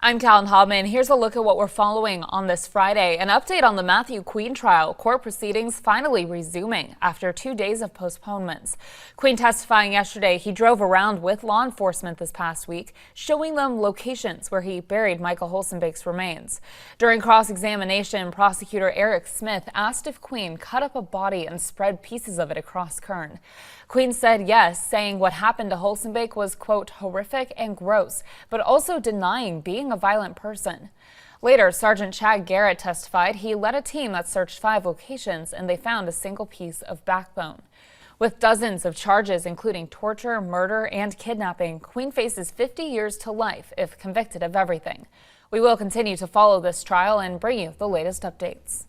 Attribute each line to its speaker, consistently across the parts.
Speaker 1: I'm Callan Hobman. Here's a look at what we're following on this Friday. An update on the Matthew Queen trial. Court proceedings finally resuming after 2 days of postponements. Queen testifying yesterday, he drove around with law enforcement this past week, showing them locations where he buried Michael Holsenbeck's remains. During cross-examination, prosecutor Eric Smith asked if Queen cut up a body and spread pieces of it across Kern. Queen said yes, saying what happened to Holsenbeck was, quote, horrific and gross, but also denying being a violent person. Later, Sergeant Chad Garrett testified he led a team that searched 5 locations and they found a single piece of backbone. With dozens of charges, including torture, murder, and kidnapping, Queen faces 50 years to life if convicted of everything. We will continue to follow this trial and bring you the latest updates.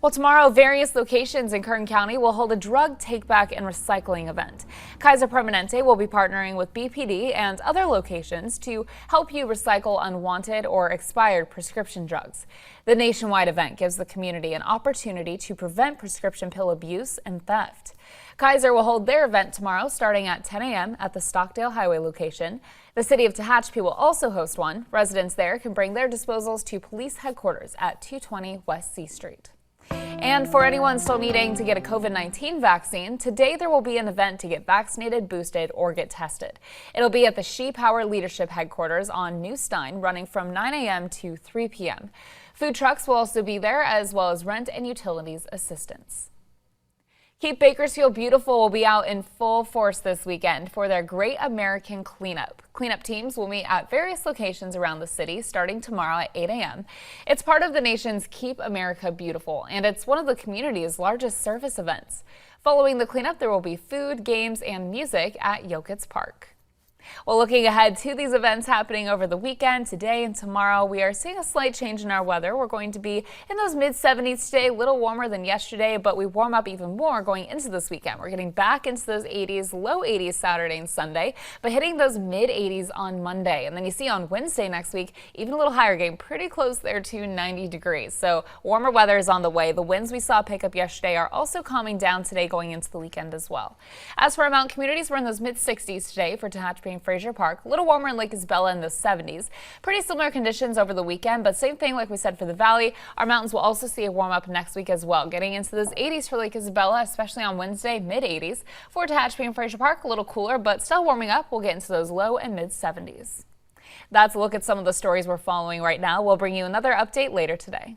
Speaker 1: Well, tomorrow, various locations in Kern County will hold a drug take-back and recycling event. Kaiser Permanente will be partnering with BPD and other locations to help you recycle unwanted or expired prescription drugs. The nationwide event gives the community an opportunity to prevent prescription pill abuse and theft. Kaiser will hold their event tomorrow starting at 10 a.m. at the Stockdale Highway location. The city of Tehachapi will also host one. Residents there can bring their disposals to police headquarters at 220 West C Street. And for anyone still needing to get a COVID-19 vaccine, today there will be an event to get vaccinated, boosted, or get tested. It'll be at the She Power Leadership Headquarters on New Stein, running from 9 a.m. to 3 p.m. Food trucks will also be there, as well as rent and utilities assistance. Keep Bakersfield Beautiful will be out in full force this weekend for their Great American Cleanup. Cleanup teams will meet at various locations around the city starting tomorrow at 8 a.m. It's part of the nation's Keep America Beautiful, and it's one of the community's largest service events. Following the cleanup, there will be food, games, and music at Yokitz Park. Well, looking ahead to these events happening over the weekend, today and tomorrow, we are seeing a slight change in our weather. We're going to be in those mid-70s today, a little warmer than yesterday, but we warm up even more going into this weekend. We're getting back into those 80s, low 80s Saturday and Sunday, but hitting those mid-80s on Monday. And then you see on Wednesday next week, even a little higher, getting pretty close there to 90 degrees. So warmer weather is on the way. The winds we saw pick up yesterday are also calming down today going into the weekend as well. As for our mountain communities, we're in those mid-60s today for Tehachapi and Fraser Park. A little warmer in Lake Isabella in the 70s. Pretty similar conditions over the weekend, but same thing like we said for the valley. Our mountains will also see a warm up next week as well, getting into those 80s for Lake Isabella, especially on Wednesday, mid 80s. For Tehachapi and Fraser Park, a little cooler, but still warming up. We'll get into those low and mid 70s. That's a look at some of the stories we're following right now. We'll bring you another update later today.